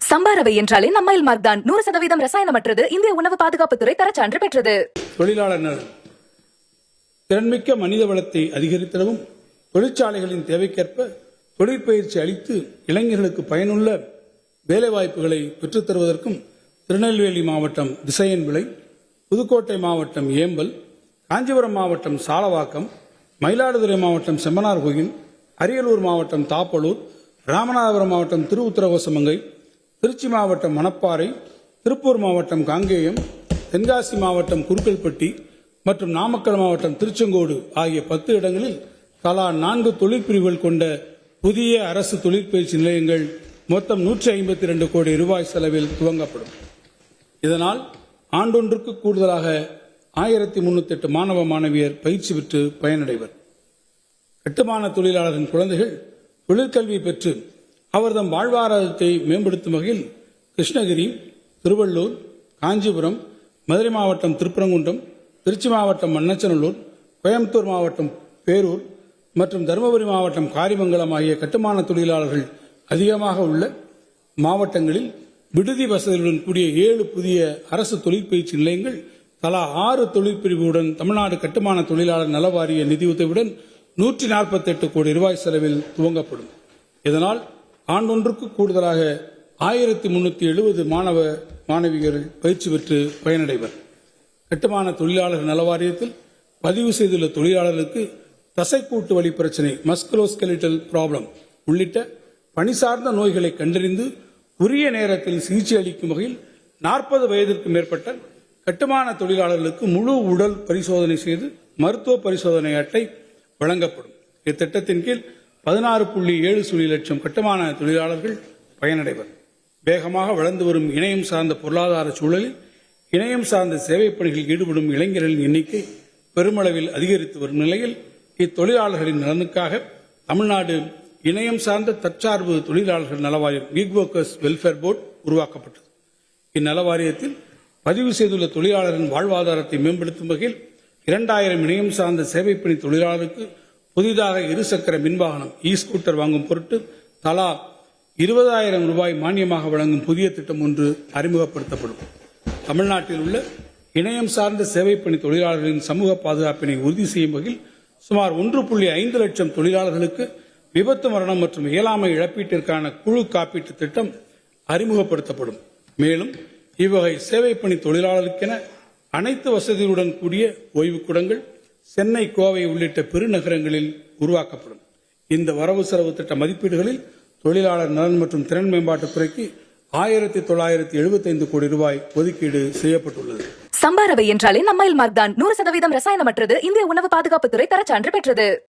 சம்பாரவை என்றாலே நம்மைல் மார்க் தான். 100% ரசாயனமற்றது. இந்திய உணவு பாதுகாப்புத்துறை தரச்சான்று பெற்றது. தொழிலாளர் நலன். திறன்மிக்க மனித வளத்தை அதிகரித்திடவும் தொழிற்சாலைகளின் தேவைக்கேற்ப தொழிற்பயிற்சி அளித்து இளைஞர்களுக்கு பயனுள்ள வேலைவாய்ப்புகளை பெற்றுத் தருவதற்கும் திருநெல்வேலி மாவட்டம் திசையன்விளை, புதுக்கோட்டை மாவட்டம் ஏம்பல், காஞ்சிபுரம் மாவட்டம் சாலவாக்கம், மயிலாடுதுறை மாவட்டம் செம்மனார்கோயில், அரியலூர் மாவட்டம் தாப்பலூர், ராமநாதபுரம் மாவட்டம் திருவுத்தரகோசமங்கை, திருச்சி மாவட்டம் மணப்பாறை, திருப்பூர் மாவட்டம் காங்கேயம், தென்காசி மாவட்டம் குருக்கல்பட்டி மற்றும் நாமக்கல் மாவட்டம் திருச்செங்கோடு ஆகிய 10 இடங்களில் தலா 4 தொழிற்பிரிவுகள் கொண்ட புதிய அரசு தொழிற்பயிற்சி நிலையங்கள் மொத்தம் 152 கோடி ரூபாய் செலவில் துவங்கப்படும். இதனால் ஆண்டொன்றுக்கு கூடுதலாக 1308 மாணவ மாணவியர் பயிற்சி பெற்று பயனடைவர். கட்டுமான தொழிலாளரின் குழந்தைகள் தொழிற்கல்வி பெற்று அவர்தம் வாழ்வாதாரத்தை மேம்படுத்தும் வகையில் கிருஷ்ணகிரி, திருவள்ளூர், காஞ்சிபுரம், மதுரை மாவட்டம் திருப்பரங்குன்றம், திருச்சி மாவட்டம் மண்ணச்சநல்லூர், கோயம்புத்தூர் மாவட்டம் பேரூர் மற்றும் தருமபுரி மாவட்டம் காரிமங்கலம் ஆகிய கட்டுமான தொழிலாளர்கள் அதிகமாக உள்ள மாவட்டங்களில் விடுதி வசதிகளுடன் கூடிய 7 புதிய அரசு தொழிற்பயிற்சி நிலையங்கள் தலா 6 தொழிற்பிரிவுடன் தமிழ்நாடு கட்டுமான தொழிலாளர் நலவாரிய நிதியுதவியுடன் 148 கோடி ரூபாய் செலவில் துவங்கப்படும். இதனால் ஆண்டொன்றுக்கு கூடுதலாக 1370 மாணவ மாணவியர்கள் பயிற்சி பெற்று பயனடைவர். கட்டுமான தொழிலாளர் நலவாரியத்தில் பதிவு செய்துள்ள தொழிலாளர்களுக்கு தசைக்கூட்டு வலி பிரச்சினை, மஸ்குலோஸ்கெலிட்டல் ப்ராப்ளம் உள்ளிட்ட பணி சார்ந்த நோய்களை கண்டறிந்து உரிய நேரத்தில் சிகிச்சை அளிக்கும் வகையில் 40 வயதிற்கு மேற்பட்ட கட்டுமான தொழிலாளர்களுக்கு முழு உடல் பரிசோதனை செய்து மருத்துவ பரிசோதனை அட்டை வழங்கப்படும். இத்திட்டத்தின் கீழ் 16.7 லட்சம் கட்டுமான தொழிலாளர்கள் பயனடைவர். வேகமாக வளர்ந்து வரும் இணையம் சார்ந்த பொருளாதார சூழலில் இணையம் சார்ந்த சேவைப் பணிகளில் ஈடுபடும் இளைஞர்களின் எண்ணிக்கை பெருமளவில் அதிகரித்து வரும் நிலையில் இத்தொழிலாளர்களின் நலனுக்காக தமிழ்நாடு இணையம் சார்ந்த தற்சார்பு தொழிலாளர்கள் நலவாரியம் கிக் ஒர்க்கர்ஸ் வெல்ஃபேர் போர்டு உருவாக்கப்பட்டது. இந்நலவாரியத்தில் பதிவு செய்துள்ள தொழிலாளரின் வாழ்வாதாரத்தை மேம்படுத்தும் வகையில் 2000 இணையம் சார்ந்த சேவைப்பணி தொழிலாளருக்கு புதிதாக 2 சக்கர மின்வாகனம் ஸ்கூட்டர் வாங்கும் பொருட்டு தலா 20,000 ரூபாய் மானியமாக வழங்கும் புதிய திட்டம் ஒன்று அறிமுகப்படுத்தப்படும். தமிழ்நாட்டில் உள்ள இணையம் சார்ந்த சேவைப்பணி தொழிலாளர்களின் சமூக பாதுகாப்பினை உறுதி செய்யும் வகையில் சுமார் 1.5 லட்சம் தொழிலாளர்களுக்கு விபத்து மரணம் மற்றும் இயலாமை இழப்பீட்டிற்கான குழு காப்பீட்டு திட்டம் அறிமுகப்படுத்தப்படும். மேலும் இவ்வகை சேவைப்பணி தொழிலாளருக்கென அனைத்து வசதிகளுடன் கூடிய ஓய்வுக்கூடங்கள் சென்னை, கோவை உள்ளிட்ட பெருநகரங்களில் உருவாக்கப்படும். இந்த வரவு செலவு திட்ட மதிப்பீடுகளில் தொழிலாளர் நலன் மற்றும் திறன் மேம்பாட்டுத் துறைக்கு 1975 கோடி ரூபாய் ஒதுக்கீடு செய்யப்பட்டுள்ளது. சம்பாரவை என்றாலே நம்மைல் மார்க் தான். 100% ரசாயனமற்றது. இந்திய உணவு பாதுகாப்புத்துறை தரச்சான்று பெற்றது.